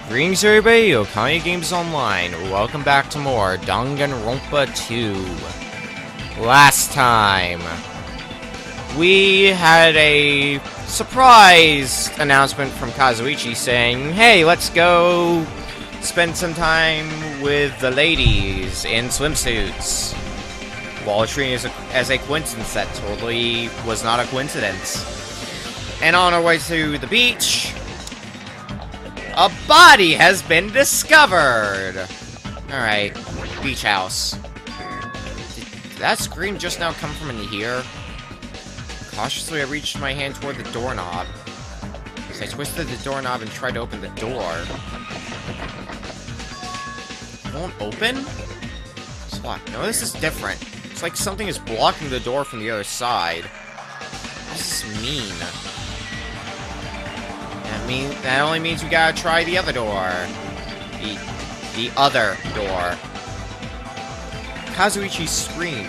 Greetings everybody, Okami Games Online. Welcome back to more Danganronpa 2. Last time, we had a surprise announcement from Kazuichi saying, hey, let's go spend some time with the ladies in swimsuits. While treating it as a coincidence that totally was not a coincidence. And on our way to the beach, a body has been discovered! Alright, beach house. Did that scream just now come from in here? Cautiously, I reached my hand toward the doorknob. As I twisted the doorknob and tried to open the door. It won't open? It's locked. No, this is different. It's like something is blocking the door from the other side. What does this mean? That only means we gotta try the other door. The other door. Kazuichi's scream.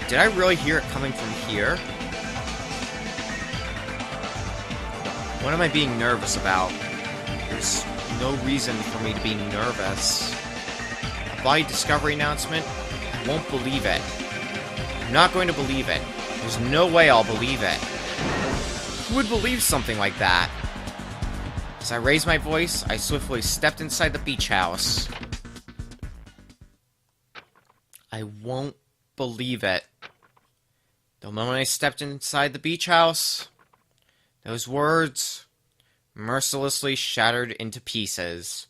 Did I really hear it coming from here? What am I being nervous about? There's no reason for me to be nervous. A body discovery announcement? I won't believe it. I'm not going to believe it. There's no way I'll believe it. Who would believe something like that? As I raised my voice, I swiftly stepped inside the beach house. I won't believe it. The moment I stepped inside the beach house, those words mercilessly shattered into pieces.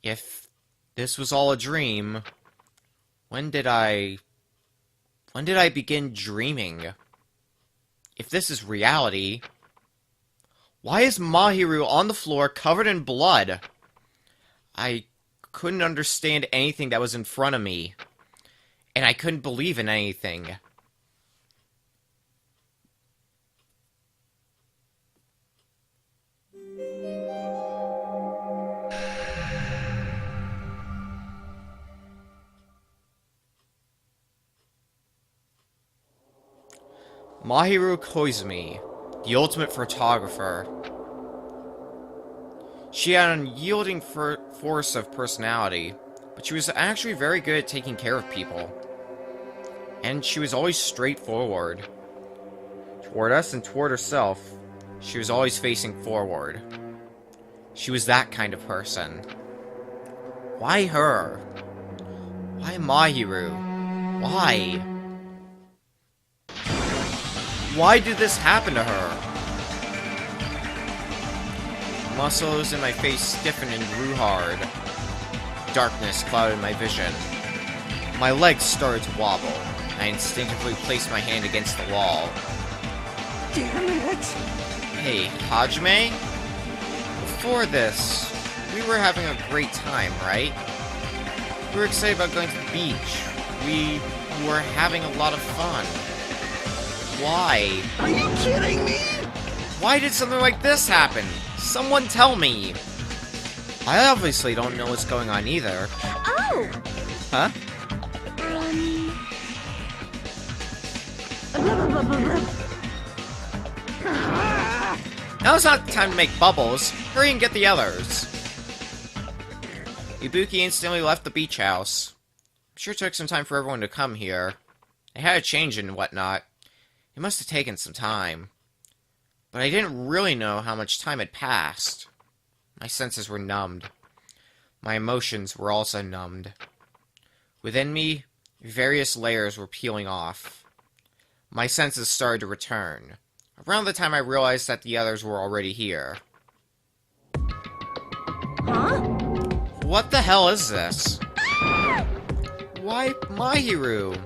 If this was all a dream, when did I begin dreaming? If this is reality, why is Mahiru on the floor covered in blood? I couldn't understand anything that was in front of me, and I couldn't believe in anything. Mahiru Koizumi, the ultimate photographer. She had an unyielding force of personality, but she was actually very good at taking care of people. And she was always straightforward. Toward us and toward herself, she was always facing forward. She was that kind of person. Why her? Why Mahiru? Why? Why did this happen to her? The muscles in my face stiffened and grew hard. Darkness clouded my vision. My legs started to wobble. I instinctively placed my hand against the wall. Damn it! Hey, Hajime? Before this, we were having a great time, right? We were excited about going to the beach. We were having a lot of fun. Why? Are you kidding me? Why did something like this happen? Someone tell me! I obviously don't know what's going on either. Oh! Huh? Now's not the time to make bubbles. Hurry and get the others. Ibuki instantly left the beach house. I'm sure it took some time for everyone to come here. They had a change and whatnot. It must have taken some time. But I didn't really know how much time had passed. My senses were numbed. My emotions were also numbed. Within me, various layers were peeling off. My senses started to return. Around the time I realized that the others were already here. Huh? What the hell is this? Why, Mahiru?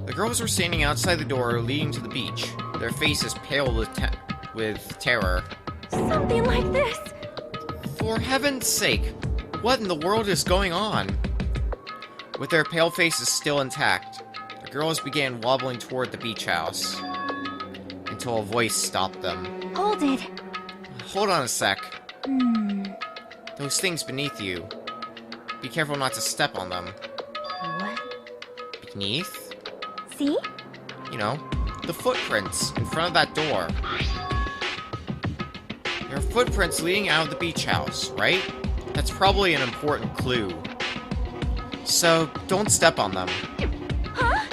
The girls were standing outside the door leading to the beach, their faces pale with terror. Something like this? For heaven's sake, what in the world is going on? With their pale faces still intact, the girls began wobbling toward the beach house. until a voice stopped them. Hold it. Hold on a sec. Hmm. Those things beneath you. Be careful not to step on them. What? Beneath? See? You know, the footprints in front of that door. There are footprints leading out of the beach house, right? That's probably an important clue. So, don't step on them. Huh?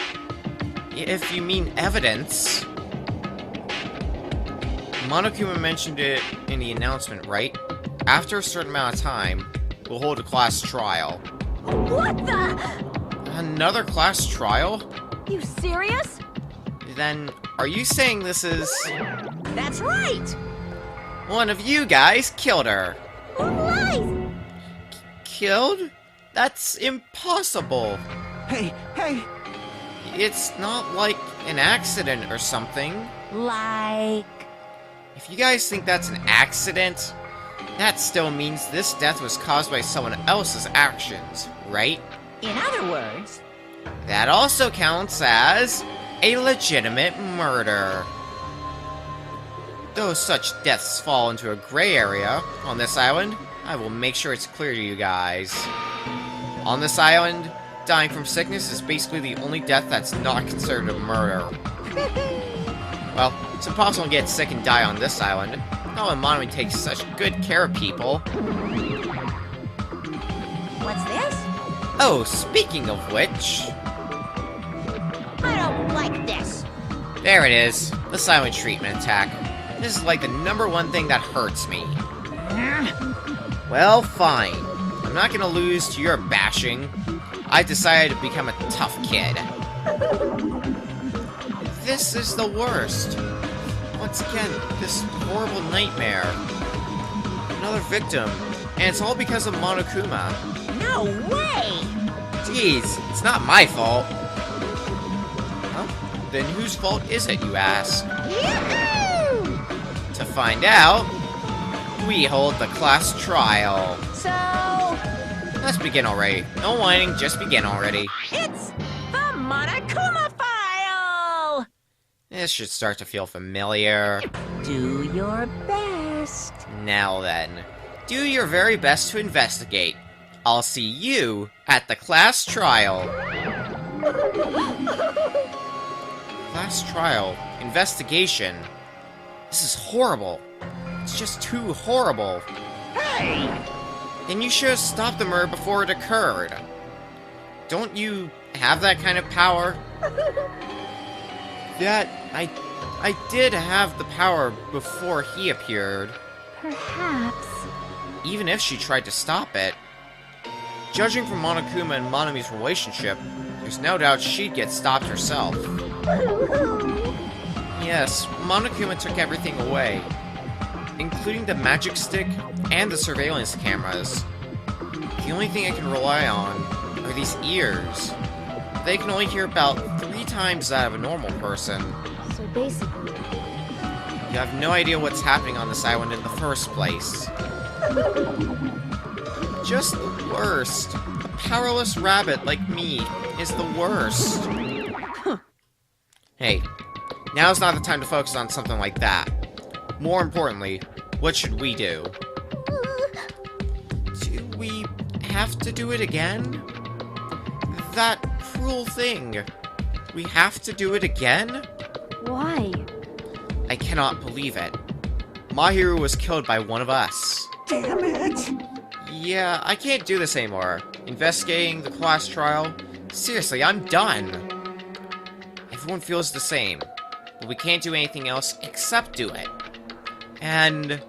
If you mean evidence... Monokuma mentioned it in the announcement, right? After a certain amount of time, we'll hold a class trial. What the? Another class trial? You serious? Then, are you saying this is... That's right! One of you guys killed her? Lies! Killed? That's impossible. Hey, hey! It's not like an accident or something. Like... If you guys think that's an accident, that still means this death was caused by someone else's actions, right? In other words... That also counts as a legitimate murder. Though such deaths fall into a gray area on this island, I will make sure it's clear to you guys. On this island, dying from sickness is basically the only death that's not considered a murder. Well, it's impossible to get sick and die on this island. Not when Monomi takes such good care of people. What's this? Oh, speaking of which... I don't like this. There it is. The silent treatment attack. This is like the #1 thing that hurts me. Well, fine. I'm not gonna lose to your bashing. I decided to become a tough kid. This is the worst. Once again, this horrible nightmare. Another victim. And it's all because of Monokuma. No way! Jeez, it's not my fault. Huh? Then whose fault is it, you ask? Yahoo! To find out, we hold the class trial. So... Let's begin already. No whining, just begin already. it's the Monokuma file! This should start to feel familiar. Do your best. Now then, do your very best to investigate. I'll see you at the class trial. Class trial. Investigation. This is horrible. It's just too horrible. Hey! Then you should have stopped the murder before it occurred. Don't you have that kind of power? That, I did have the power before he appeared. Perhaps. Even if she tried to stop it. Judging from Monokuma and Monomi's relationship, there's no doubt she'd get stopped herself. Yes, Monokuma took everything away, including the magic stick and the surveillance cameras. The only thing I can rely on are these ears. They can only hear about 3 times that of a normal person. So basically... You have no idea what's happening on this island in the first place. Just the worst. A powerless rabbit like me is the worst. Hey, now's not the time to focus on something like that. More importantly, what should we do? Do we have to do it again? That cruel thing. We have to do it again? Why? I cannot believe it. Mahiru was killed by one of us. Damn it! Yeah, I can't do this anymore. Investigating the class trial? Seriously, I'm done. Everyone feels the same, but we can't do anything else except do it. And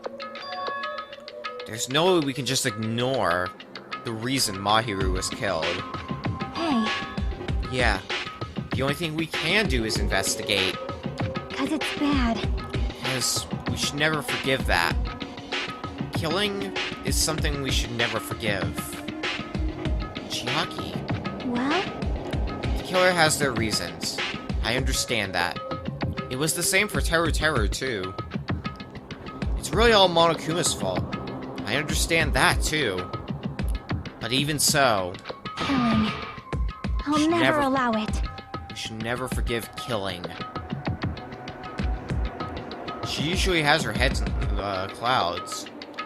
there's no way we can just ignore the reason Mahiru was killed. Hey, Yeah, the only thing we can do is investigate, 'cause it's bad. because we should never forgive that. Killing is something we should never forgive. Chiaki. Well? The killer has their reasons. I understand that. It was the same for Teru Teru, too. It's really all Monokuma's fault. I understand that, too. But even so, Killing. I'll Should never never- allow it. we should never forgive killing. She usually has her head in the clouds.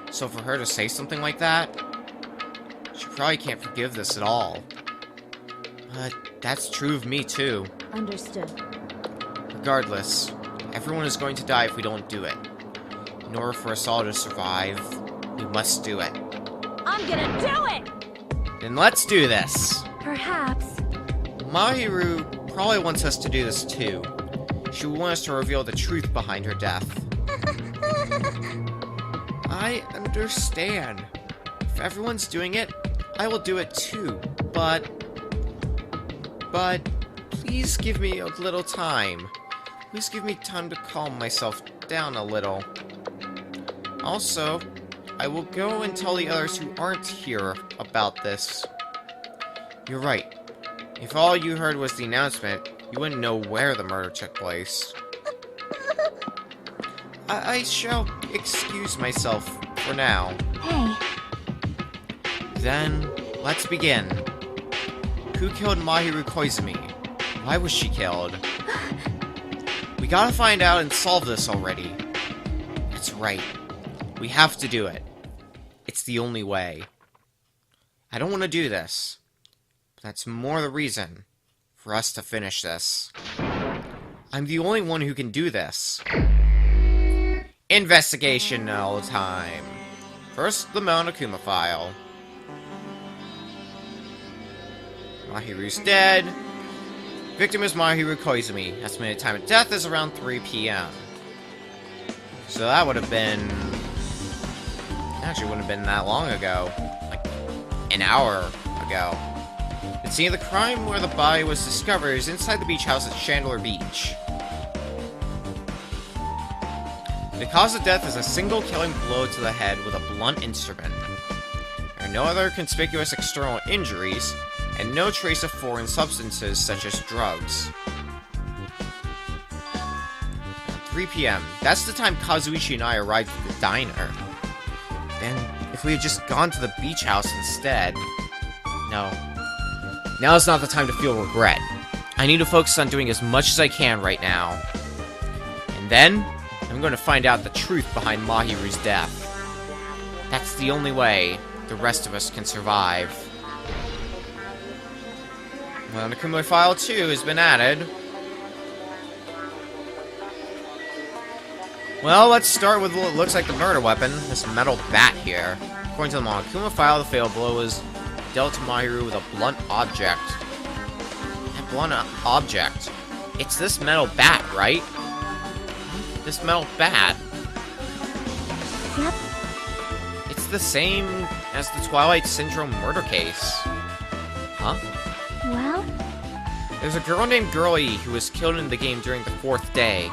So for her to say something like that, she probably can't forgive this at all. But that's true of me too. Understood. Regardless, everyone is going to die if we don't do it. In order for us all to survive, we must do it. I'm gonna do it! Then let's do this! Perhaps. Mahiru probably wants us to do this too. She will want us to reveal the truth behind her death. I understand. If everyone's doing it, I will do it too. But please give me a little time. Please give me time to calm myself down a little. Also, I will go and tell the others who aren't here about this. You're right. If all you heard was the announcement, you wouldn't know where the murder took place. I shall excuse myself for now. Hey. Then, let's begin. Who killed Mahiru Koizumi? Why was she killed? We gotta find out and solve this already. That's right. We have to do it. It's the only way. I don't want to do this. But that's more the reason for us to finish this. I'm the only one who can do this. Investigation all the time. First, the Monokuma file. Mahiru's dead. Victim is Mahiru Koizumi. Estimated time of death is around 3 p.m. So that would have been... Actually, wouldn't have been that long ago. Like, an hour ago. The scene of the crime where the body was discovered is inside the beach house at Chandler Beach. The cause of death is a single killing blow to the head with a blunt instrument. There are no other conspicuous external injuries, and no trace of foreign substances such as drugs. 3 p.m. That's the time Kazuichi and I arrived at the diner. Then, if we had just gone to the beach house instead... No. Now is not the time to feel regret. I need to focus on doing as much as I can right now. And then, I'm going to find out the truth behind Mahiru's death. That's the only way the rest of us can survive. Well, the Monokuma File 2 has been added. Well, let's start with what looks like the murder weapon, this metal bat here. According to the Monokuma File, the fatal blow was dealt to Mahiru with a blunt object. A blunt object. It's this metal bat, right? This metal bat. Yep. It's the same as the Twilight Syndrome murder case. Huh? Well? There's a girl named Girlie who was killed in the game during the 4th day.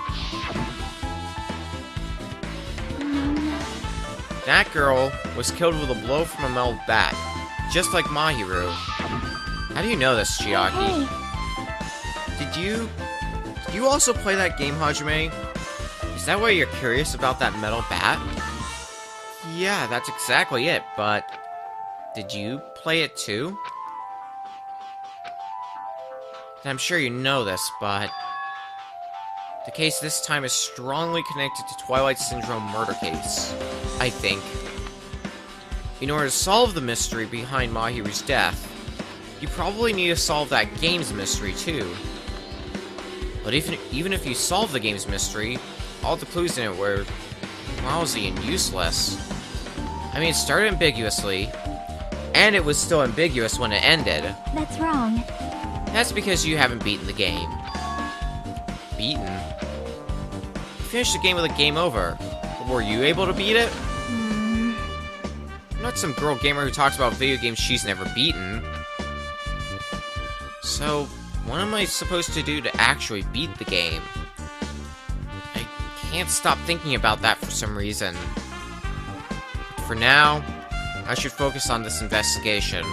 That girl was killed with a blow from a metal bat, just like Mahiru. How do you know this, Chiaki? Hey. Did you also play that game, Hajime? Is that why you're curious about that metal bat? Yeah, that's exactly it, but... Did you play it too? I'm sure you know this, but... The case this time is strongly connected to Twilight Syndrome murder case, I think. In order to solve the mystery behind Mahiru's death, you probably need to solve that game's mystery too. But even if you solve the game's mystery, all the clues in it were lousy and useless. I mean, it started ambiguously, and it was still ambiguous when it ended. That's wrong. That's because you haven't beaten the game. Beaten? You finished the game with a game over. Were you able to beat it? I'm not some girl gamer who talks about video games she's never beaten. So, what am I supposed to do to actually beat the game? I can't stop thinking about that for some reason. But for now, I should focus on this investigation.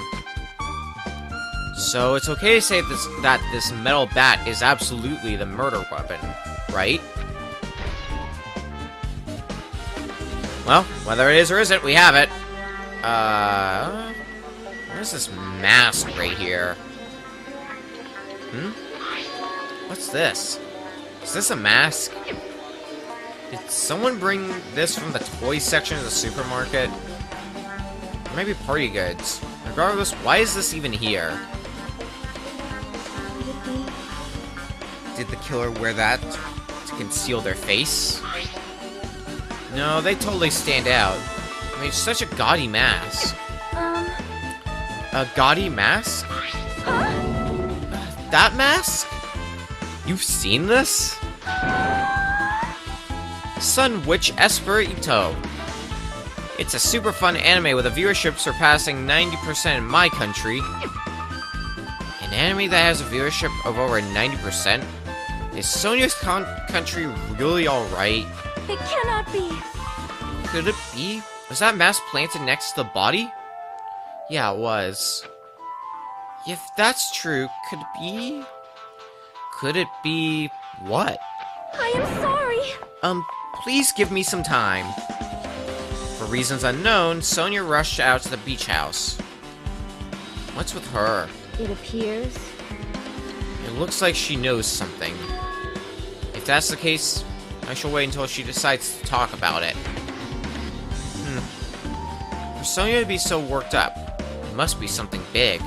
So it's okay to say that this metal bat is absolutely the murder weapon, right? Well, whether it is or isn't, we have it. Where's this mask right here? What's this? Is this a mask? Did someone bring this from the toy section of the supermarket? Or maybe party goods. Regardless, why is this even here? Could it be? Did the killer wear that to conceal their face? No, they totally stand out. I mean, it's such a gaudy mask. A gaudy mask? That mask? You've seen this? Sun Witch Esperito. It's a super fun anime with a viewership surpassing 90% in my country. An anime that has a viewership of over 90%? Is Sonia's country really alright? It cannot be. Could it be? Was that mask planted next to the body? Yeah, it was. If that's true, could it be? Could it be what? I am sorry. Please give me some time. For reasons unknown, Sonia rushed out to the beach house. What's with her? It appears. It looks like she knows something. If that's the case, I shall wait until she decides to talk about it. For Sonia to be so worked up, it must be something big.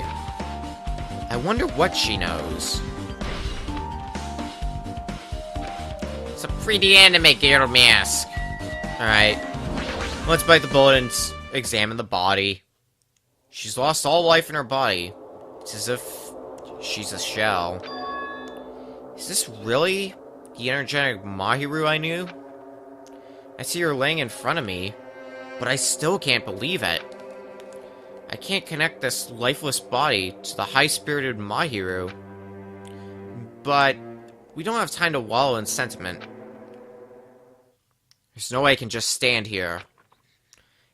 I wonder what she knows. It's a pretty anime girl mask. Alright. Let's bite the bullet and examine the body. She's lost all life in her body. It's as if she's a shell. Is this really the energetic Mahiru I knew? I see her laying in front of me, but I still can't believe it. I can't connect this lifeless body to the high-spirited Mahiru. But we don't have time to wallow in sentiment. There's no way I can just stand here.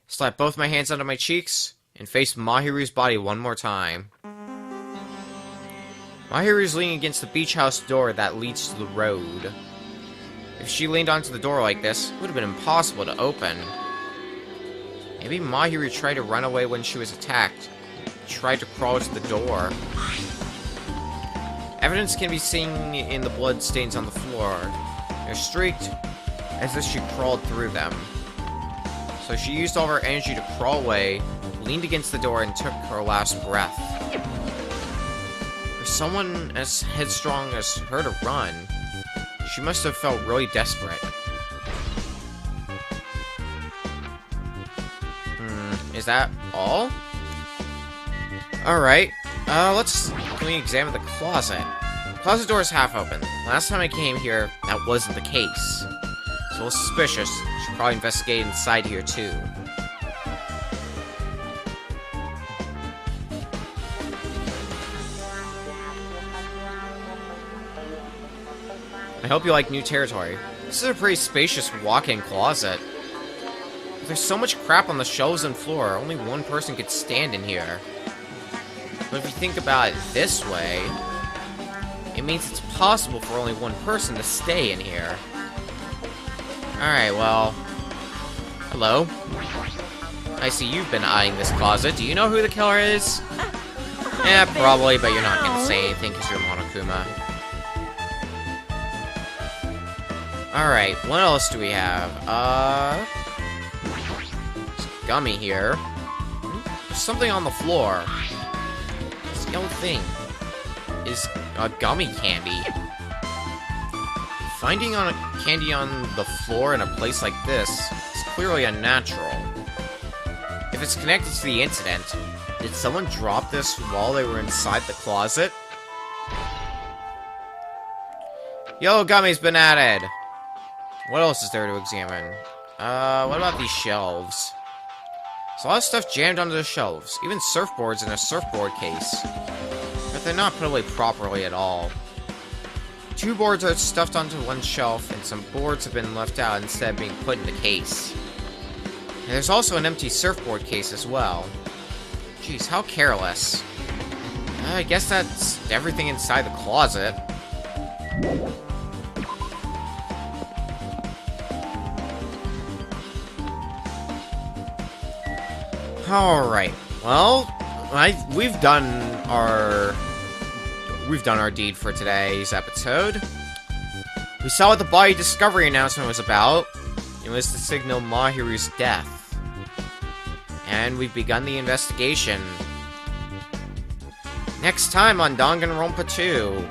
Slap both my hands under my cheeks and face Mahiru's body one more time. Mahiru's leaning against the beach house door that leads to the road. If she leaned onto the door like this, it would have been impossible to open. Maybe Mahiru tried to run away when she was attacked. Tried to crawl to the door. Evidence can be seen in the blood stains on the floor. They're streaked, as if she crawled through them. So she used all her energy to crawl away, leaned against the door, and took her last breath. For someone as headstrong as her to run, she must have felt really desperate. Is that all? Alright, let me examine the closet. The closet door is half open. Last time I came here, that wasn't the case. It's a little suspicious. Should probably investigate inside here, too. I hope you like new territory. This is a pretty spacious walk-in closet. There's so much crap on the shelves and floor, only one person could stand in here. But if you think about it this way, it means it's possible for only one person to stay in here. Alright, well... Hello? I see you've been eyeing this closet. Do you know who the killer is? Yeah, probably, but you're not gonna say anything because you're Monokuma. Alright, what else do we have? Gummy here. There's something on the floor. This yellow thing is a gummy candy. Finding candy on the floor in a place like this is clearly unnatural. If it's connected to the incident, did someone drop this while they were inside the closet? Yellow gummy's been added. What else is there to examine? What about these shelves? There's a lot of stuff jammed onto the shelves, even surfboards in a surfboard case. But they're not put away properly at all. 2 boards are stuffed onto one shelf, and some boards have been left out instead of being put in the case. And there's also an empty surfboard case as well. Jeez, how careless. I guess that's everything inside the closet. Alright, well, we've done our deed for today's episode. We saw what the body discovery announcement was about. It was to signal Mahiru's death. And we've begun the investigation. Next time on Danganronpa 2,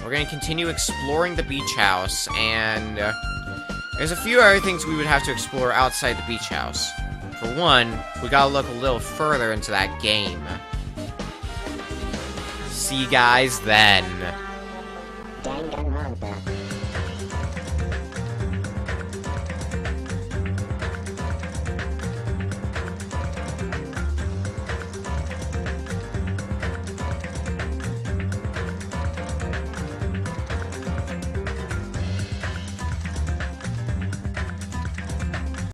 we're going to continue exploring the beach house, and there's a few other things we would have to explore outside the beach house. For one, we gotta look a little further into that game. See you guys then.